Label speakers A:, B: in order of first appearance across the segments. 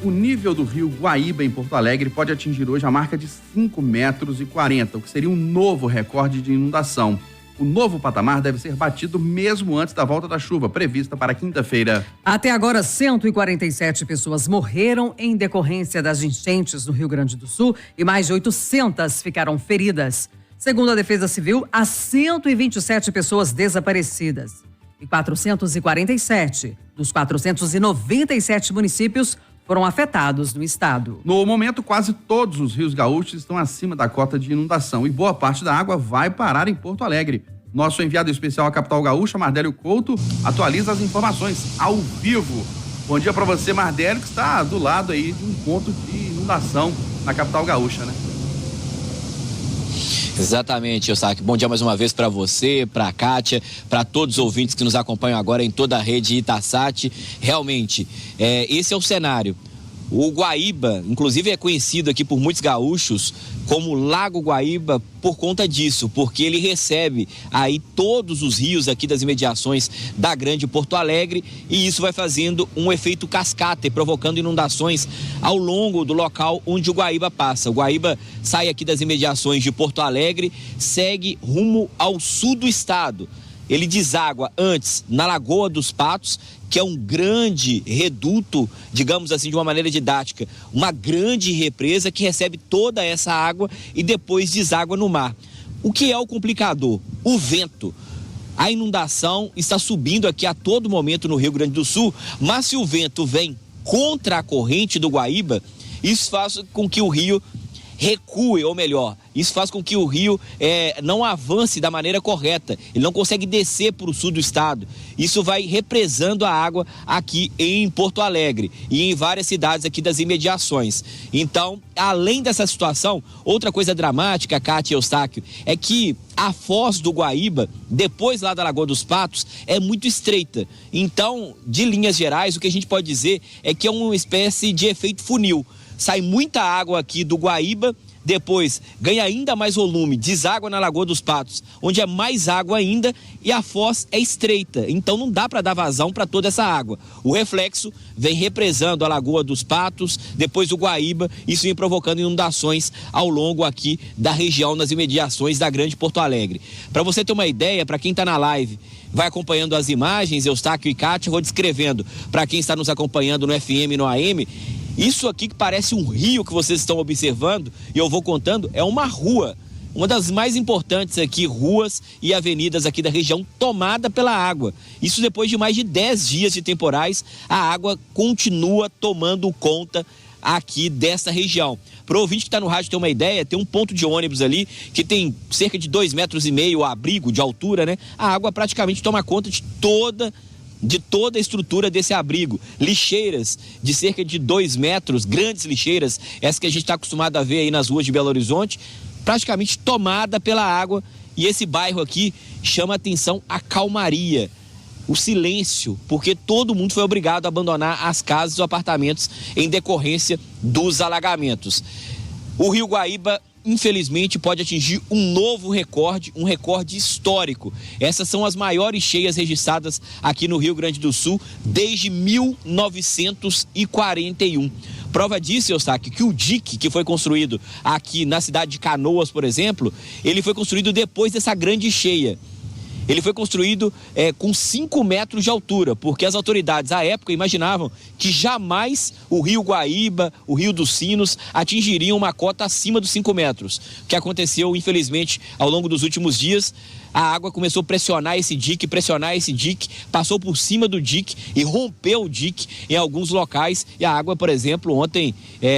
A: O nível do rio Guaíba, em Porto Alegre, pode atingir hoje a marca de 5,40 metros, o que seria um novo recorde de inundação. O novo patamar deve ser batido mesmo antes da volta da chuva, prevista para quinta-feira.
B: Até agora, 147 pessoas morreram em decorrência das enchentes no Rio Grande do Sul e mais de 800 ficaram feridas. Segundo a Defesa Civil, há 127 pessoas desaparecidas. E 447 dos 497 municípios foram afetados no estado.
A: No momento, quase todos os rios gaúchos estão acima da cota de inundação e boa parte da água vai parar em Porto Alegre. Nosso enviado especial à capital gaúcha, Mardélio Couto, atualiza as informações ao vivo. Bom dia para você, Mardélio, que está do lado aí de um ponto de inundação na capital gaúcha, né?
C: Exatamente, Eustáquio. Bom dia mais uma vez para você, para a Kátia, para todos os ouvintes que nos acompanham agora em toda a rede Itasat. Realmente, esse é o cenário. O Guaíba, inclusive, é conhecido aqui por muitos gaúchos como Lago Guaíba por conta disso, porque ele recebe aí todos os rios aqui das imediações da Grande Porto Alegre e isso vai fazendo um efeito cascata e provocando inundações ao longo do local onde o Guaíba passa. O Guaíba sai aqui das imediações de Porto Alegre, segue rumo ao sul do estado. Ele deságua antes na Lagoa dos Patos, que é um grande reduto, digamos assim, de uma maneira didática, uma grande represa que recebe toda essa água e depois deságua no mar. O que é o complicador? O vento. A inundação está subindo aqui a todo momento no Rio Grande do Sul, mas se o vento vem contra a corrente do Guaíba, isso faz com que o rio recue, ou melhor, isso faz com que o rio não avance da maneira correta. Ele não consegue descer para o sul do estado. Isso vai represando a água aqui em Porto Alegre e em várias cidades aqui das imediações. Então, além dessa situação, outra coisa dramática, Kátia e Eustáquio, é que a foz do Guaíba, depois lá da Lagoa dos Patos, é muito estreita. Então, de linhas gerais, o que a gente pode dizer é que é uma espécie de efeito funil. Sai muita água aqui do Guaíba, depois ganha ainda mais volume, deságua na Lagoa dos Patos, onde é mais água ainda e a foz é estreita, então não dá para dar vazão para toda essa água. O reflexo vem represando a Lagoa dos Patos, depois o Guaíba, isso vem provocando inundações ao longo aqui da região, nas imediações da Grande Porto Alegre. Para você ter uma ideia, para quem está na live, vai acompanhando as imagens, Eustáquio e Kátia, vou descrevendo para quem está nos acompanhando no FM e no AM. Isso aqui que parece um rio que vocês estão observando, e eu vou contando, é uma rua, uma das mais importantes aqui, ruas e avenidas aqui da região, tomada pela água. Isso depois de mais de 10 dias de temporais, a água continua tomando conta aqui dessa região. Para o ouvinte que está no rádio ter uma ideia, tem um ponto de ônibus ali que tem cerca de 2,5 metros o abrigo de altura, né? A água praticamente toma conta de toda a estrutura desse abrigo. Lixeiras de cerca de 2 metros, grandes lixeiras, essa que a gente está acostumado a ver aí nas ruas de Belo Horizonte, praticamente tomada pela água. E esse bairro aqui chama atenção a calmaria, o silêncio, porque todo mundo foi obrigado a abandonar as casas e os apartamentos em decorrência dos alagamentos. O Rio Guaíba, infelizmente, pode atingir um novo recorde, um recorde histórico. Essas são as maiores cheias registradas aqui no Rio Grande do Sul desde 1941. Prova disso, Eustáquio, que o dique que foi construído aqui na cidade de Canoas, por exemplo, ele foi construído depois dessa grande cheia. Ele foi construído com 5 metros de altura, porque as autoridades à época imaginavam que jamais o Rio Guaíba, o Rio dos Sinos, atingiriam uma cota acima dos 5 metros. O que aconteceu, infelizmente, ao longo dos últimos dias, a água começou a pressionar esse dique, passou por cima do dique e rompeu o dique em alguns locais. E a água, por exemplo, ontem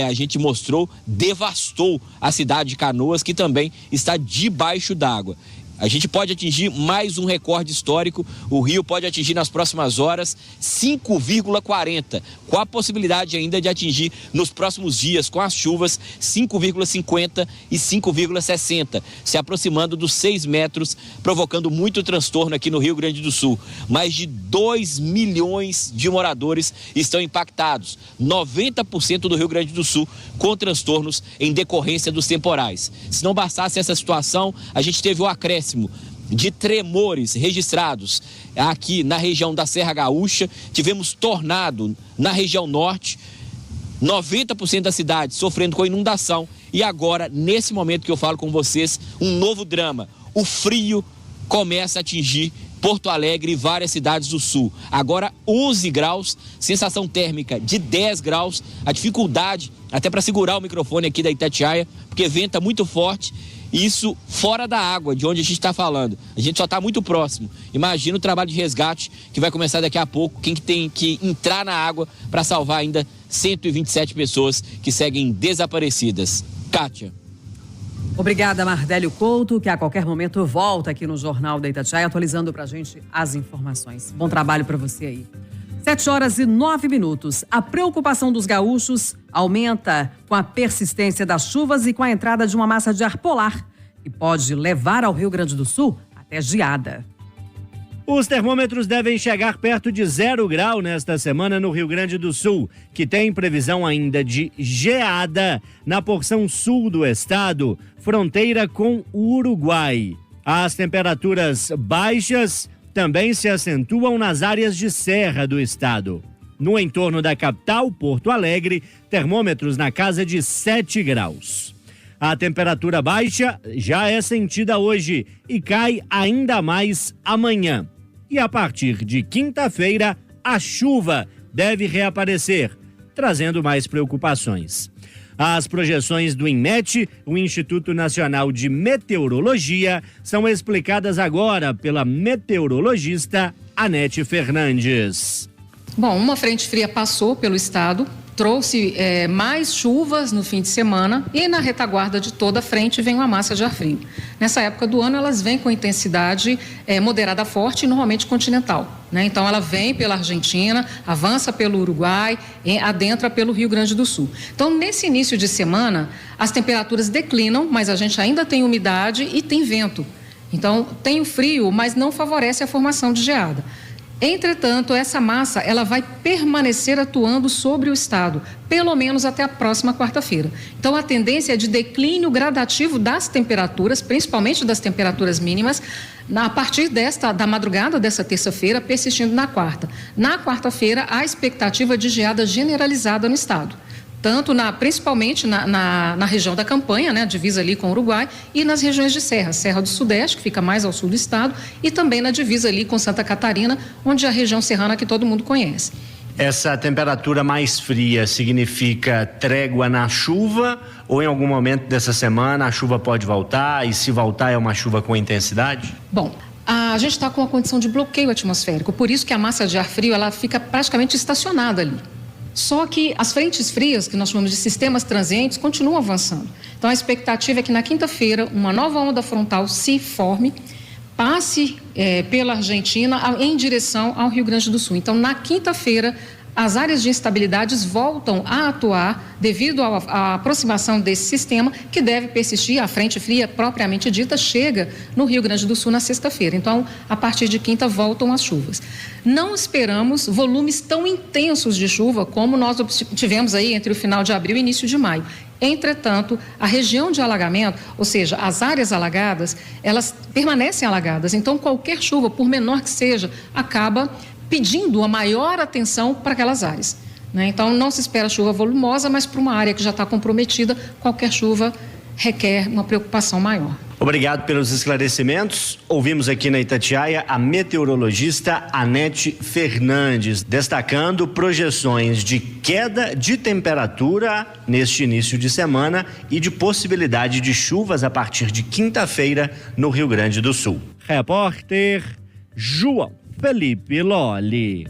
C: a gente mostrou, devastou a cidade de Canoas, que também está debaixo d'água. A gente pode atingir mais um recorde histórico. O rio pode atingir nas próximas horas 5,40, com a possibilidade ainda de atingir nos próximos dias, com as chuvas, 5,50 e 5,60, se aproximando dos 6 metros, provocando muito transtorno aqui no Rio Grande do Sul. Mais de 2 milhões de moradores estão impactados, 90% do Rio Grande do Sul com transtornos em decorrência dos temporais. Se não bastasse essa situação, a gente teve o acréscimo de tremores registrados aqui na região da Serra Gaúcha, tivemos tornado na região norte, 90% da cidade sofrendo com inundação. E agora, nesse momento que eu falo com vocês, um novo drama. O frio começa a atingir Porto Alegre e várias cidades do sul. Agora 11 graus, sensação térmica de 10 graus, a dificuldade até para segurar o microfone aqui da Itatiaia, porque venta muito forte, isso fora da água, de onde a gente está falando. A gente só está muito próximo. Imagina o trabalho de resgate que vai começar daqui a pouco, quem que tem que entrar na água para salvar ainda 127 pessoas que seguem desaparecidas. Kátia.
B: Obrigada, Mardélio Couto, que a qualquer momento volta aqui no Jornal da Itatiaia, atualizando pra gente as informações. Bom trabalho para você aí. 7h09. A preocupação dos gaúchos aumenta com a persistência das chuvas e com a entrada de uma massa de ar polar, que pode levar ao Rio Grande do Sul até geada.
D: Os termômetros devem chegar perto de 0 grau nesta semana no Rio Grande do Sul, que tem previsão ainda de geada na porção sul do estado, fronteira com o Uruguai. As temperaturas baixas também se acentuam nas áreas de serra do estado. No entorno da capital, Porto Alegre, termômetros na casa de 7 graus. A temperatura baixa já é sentida hoje e cai ainda mais amanhã. E a partir de quinta-feira, a chuva deve reaparecer, trazendo mais preocupações. As projeções do INMET, o Instituto Nacional de Meteorologia, são explicadas agora pela meteorologista Anete Fernandes.
E: Bom, uma frente fria passou pelo estado, trouxe mais chuvas no fim de semana e na retaguarda de toda a frente vem uma massa de ar frio. Nessa época do ano elas vêm com intensidade moderada a forte e normalmente continental, né? Então ela vem pela Argentina, avança pelo Uruguai, adentra pelo Rio Grande do Sul. Então nesse início de semana as temperaturas declinam, mas a gente ainda tem umidade e tem vento. Então tem o frio, mas não favorece a formação de geada. Entretanto, essa massa ela vai permanecer atuando sobre o estado, pelo menos até a próxima quarta-feira. Então, a tendência é de declínio gradativo das temperaturas, principalmente das temperaturas mínimas, a partir da madrugada dessa terça-feira, persistindo na quarta. Na quarta-feira, há expectativa de geada generalizada no estado. Tanto principalmente na região da Campanha, né, divisa ali com o Uruguai, e nas regiões de serra, Serra do Sudeste, que fica mais ao sul do estado, e também na divisa ali com Santa Catarina, onde é a região serrana que todo mundo conhece.
D: Essa temperatura mais fria significa trégua na chuva ou em algum momento dessa semana a chuva pode voltar e se voltar é uma chuva com intensidade?
E: Bom, a gente está com uma condição de bloqueio atmosférico, por isso que a massa de ar frio ela fica praticamente estacionada ali. Só que as frentes frias, que nós chamamos de sistemas transientes, continuam avançando. Então, a expectativa é que na quinta-feira uma nova onda frontal se forme, passe pela Argentina em direção ao Rio Grande do Sul. Então, na quinta-feira, as áreas de instabilidades voltam a atuar devido à aproximação desse sistema que deve persistir. A frente fria propriamente dita chega no Rio Grande do Sul na sexta-feira. Então, a partir de quinta voltam as chuvas. Não esperamos volumes tão intensos de chuva como nós tivemos aí entre o final de abril e início de maio. Entretanto, a região de alagamento, ou seja, as áreas alagadas, elas permanecem alagadas. Então, qualquer chuva, por menor que seja, acaba pedindo uma maior atenção para aquelas áreas, né? Então, não se espera chuva volumosa, mas para uma área que já está comprometida, qualquer chuva requer uma preocupação maior.
D: Obrigado pelos esclarecimentos. Ouvimos aqui na Itatiaia a meteorologista Anete Fernandes, destacando projeções de queda de temperatura neste início de semana e de possibilidade de chuvas a partir de quinta-feira no Rio Grande do Sul. Repórter João Felipe Lolli.